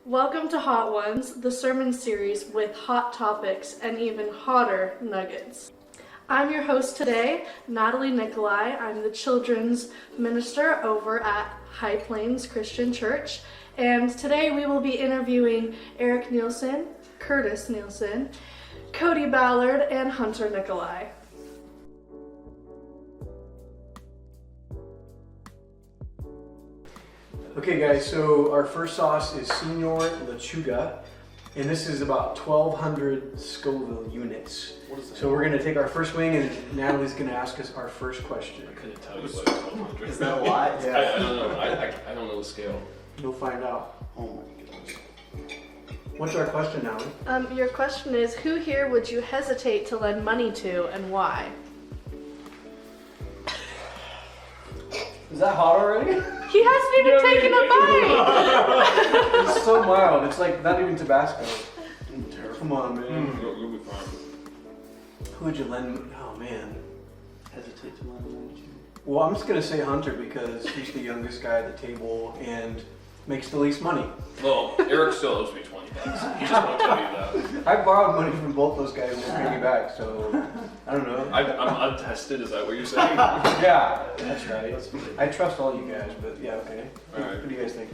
Welcome to Hot Ones, the sermon series with hot topics and even hotter nuggets. I'm your host today, Natalie Nikolai. I'm the children's minister over at High Plains Christian Church. And today we will be interviewing Eric Nielsen, Curtis Nielsen, Cody Ballard, and Hunter Nikolai. Okay guys, so our first sauce is Senor Lechuga, and this is about 1,200 Scoville units. What is that? So we're gonna take our first wing and Natalie's gonna ask us our first question. I couldn't tell you what 1200 Is that a lot? Yeah. I don't know. I don't know the scale. You'll find out. Oh my goodness. What's our question, Natalie? Your question is, who here would you hesitate to lend money to and why? Is that hot already? He hasn't even taken a bite! It's so mild, it's like not even Tabasco. Come on, man. You'll be fine. Who would you lend? Oh man. Hesitate to lend money to. Well, I'm just gonna say Hunter because he's the youngest guy at the table and makes the least money. Well, Eric still owes me $20. He just won't tell you that. I borrowed money from both those guys and they paid me back, so I don't know. I'm untested. Is that what you're saying? Yeah, that's right. I trust all you guys, but yeah, okay. All right. What do you guys think?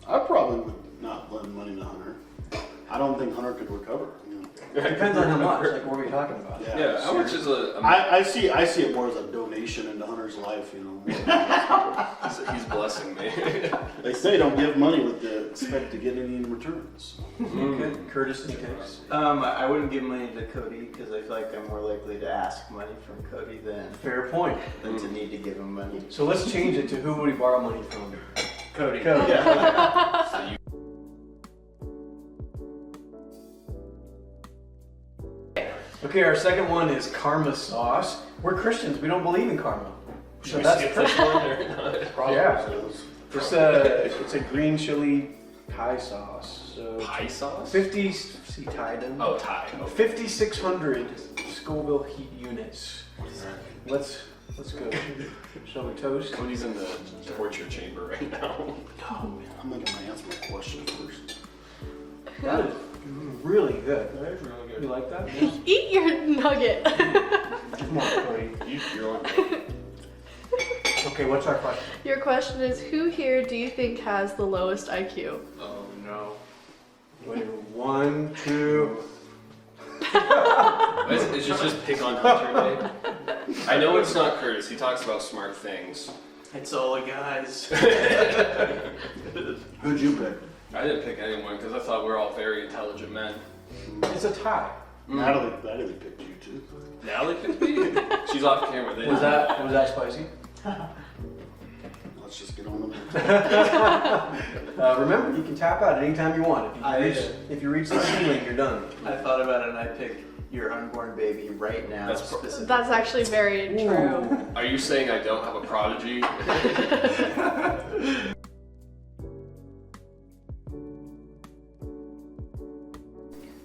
I probably would not lend money to Hunter. I don't think Hunter could recover. It depends on how much. Like, what are we talking about? Yeah. How much is a? I see it more as a donation into Hunter's life. He's blessing me. They say don't give money with the expect to get any in returns. Okay. Curtis and Tips. I wouldn't give money to Cody because I feel like I'm more likely to ask money from Cody than Fair point. to need to give him money. So let's change it to who would we borrow money from? Cody. Cody. Yeah. So you, Okay, our second one is karma sauce. We're Christians. We don't believe in karma. So should we that's skip this one or not? Probably Yeah. says. it's a green chili Thai sauce. So Pie sauce? 50. See Thai then. Oh, Thai. Oh. 5,600 Scoville heat units. Let's go. Shall we toast? Cody's in the torture chamber right now. Oh man, I'm gonna answer my question first. that is really good. That is really You good. like that? Eat your nugget! Come on, Cody. You're on. Okay, what's our question? Your question is, who here do you think has the lowest IQ? Oh no. Wait, 1, 2. It's just pick on Hunter Day. I know it's not Curtis. He talks about smart things. It's all the guys. Who'd you pick? I didn't pick anyone because I thought we were all very intelligent men. It's a tie. Natalie picked you too. Natalie picked me. She's off camera. They Was that spicy? Let's just get on with it. Remember, you can tap out at any time you want. If you reach the ceiling, you're done. I thought about it and I picked your unborn baby right now. That's specifically. That's actually very true. Ooh. Are you saying I don't have a prodigy?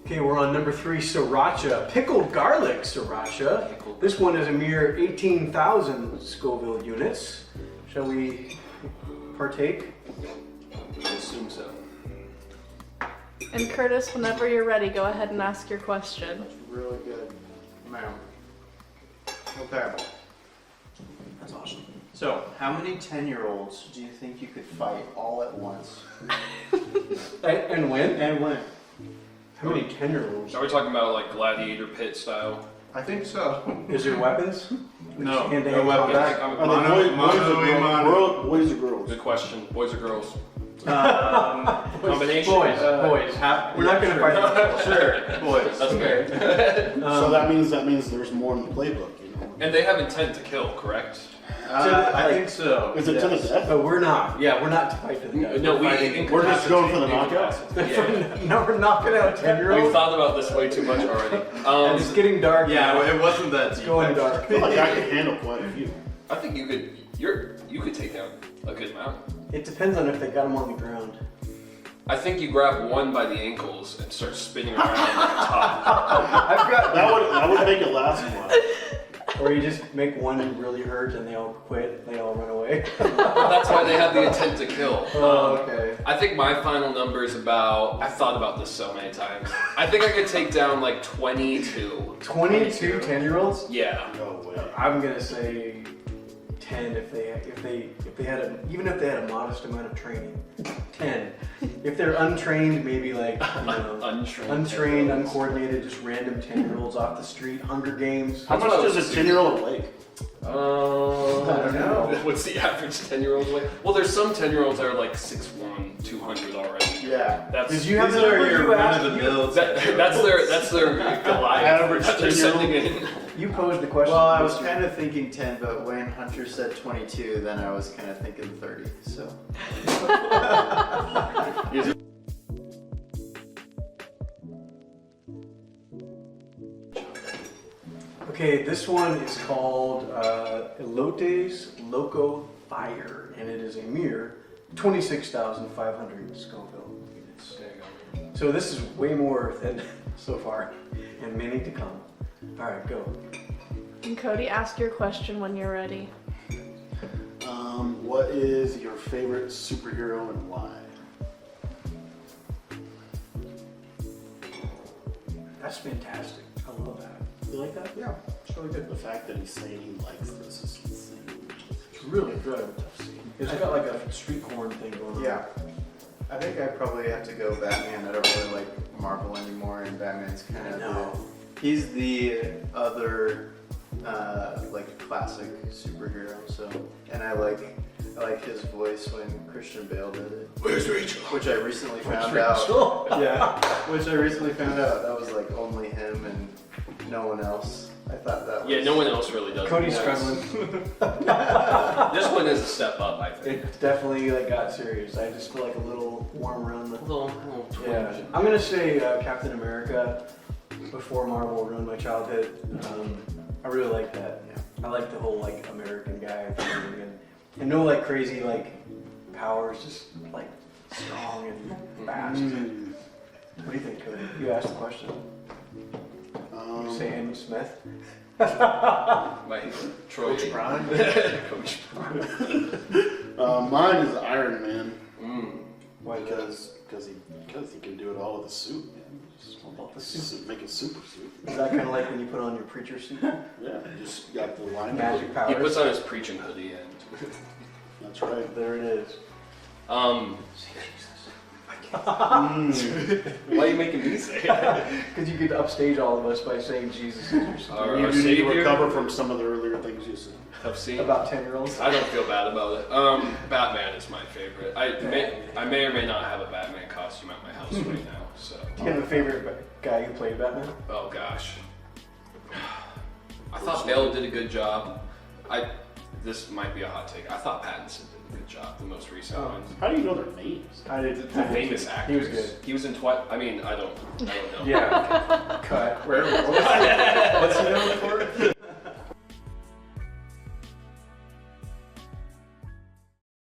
Okay, we're on number 3, sriracha. Pickled garlic sriracha. This one is a mere 18,000 Scoville units. Shall we partake? I assume so. And Curtis, whenever you're ready, go ahead and ask your question. Really good. Ma'am. Okay. That's awesome. So, how many 10-year-olds do you think you could fight all at once? And when? And when? How many 10-year-olds? Are we talking about like gladiator pit style? I think so. Is there weapons? No. Hand-to-hand No weapons. combat? Are they boys or girls? Good question. Boys or girls? Combination. Boys. We're not going to fight them. Sure. Boys. That's okay. So that means there's more in the playbook, you know. And they have intent to kill, correct? I think so. Is it to the death? But we're not. Yeah, we're not to fight to the death. No, We're just going for the knockout. Yeah. No, we're knocking out We've 10-year-olds. thought about this way too much already. And it's getting dark. Yeah, now. it wasn't that It's deep. going dark. I feel like I could handle quite a few. I think you could take down a good amount. It depends on if they got them on the ground. I think you grab one by the ankles and start spinning around like a top. I've got That would make it last a while. Or you just make one really hurt and they all quit, they all run away. That's why they have the intent to kill. Oh, okay. I think my final number is about, I've thought about this so many times. I think I could take down like 22. 22 10-year-olds? Yeah. No way. I'm gonna say 10 if they had even if they had a modest amount of training. 10. If they're untrained, maybe like untrained, uncoordinated, just random 10-year-olds off the street, Hunger Games. How much does a 10-year-old weigh? I don't know. What's the average 10-year-old weigh? Well, there's some 10-year-olds that are like 6'1", 200 already. Yeah. That's Did you have These the are number your you asked? run-of-the-mill. that's their Goliath. Average that they're 10-year-old. sending in. You posed the question. Well, I was kind of thinking 10, but when Hunter said 22, then I was kind of thinking 30. So. Okay, this one is called Elotes Loco Fire, and it is a mere 26,500 Scoville units. There you go. So this is way more than so far, and many to come. All right, go. And Cody, ask your question when you're ready. What is your favorite superhero and why? That's fantastic. I love that. You like that? Yeah, it's really good. The fact that he's saying he likes this is insane. It's really good. It's got like a street corn thing going on. Yeah. I think I probably have to go Batman. I don't really like Marvel anymore, and Batman's kind of he's the other like classic superhero. So, and I like his voice when Christian Bale did it. Where's Rachel? Which I recently found out. Yeah, which I recently found out that was like only him and no one else. I thought that was. Yeah, no one else really does. Cody's it. struggling. This one is a step up, I think. It definitely like got serious. I just feel like a little warm around the. little Yeah, I'm gonna say Captain America before Marvel ruined my childhood. I really like that. Yeah. I like the whole like American guy thing and no like crazy like powers, just like strong and fast. What do you think, Cody? You asked the question. You say Henry Smith? My Troy Coach Prime? Coach Prime. Mine is Iron Man. Why? Because he can do it all with a suit. Man. Just About the suit. make a super suit. Is that kind of like when you put on your preacher suit? Yeah, you just got the line. Magic He powers. puts on his preaching hoodie and. That's right. There it is. Why are you making me say it? Because you could upstage all of us by saying Jesus is your son. Our You do need to Savior. recover from some of the earlier things you said. Tough scene. About 10-year-olds. I don't feel bad about it. Batman is my favorite. I may or may not have a Batman costume at my house right now. So. Do you have a favorite guy who played Batman? Oh gosh. I thought Bale did a good job. This might be a hot take. I thought Pattinson did a good job. The most recent one. How do you know their names? I did. The famous actor. He was good. He was in Twilight. I mean, I don't know. Yeah. Cut. What's he known for?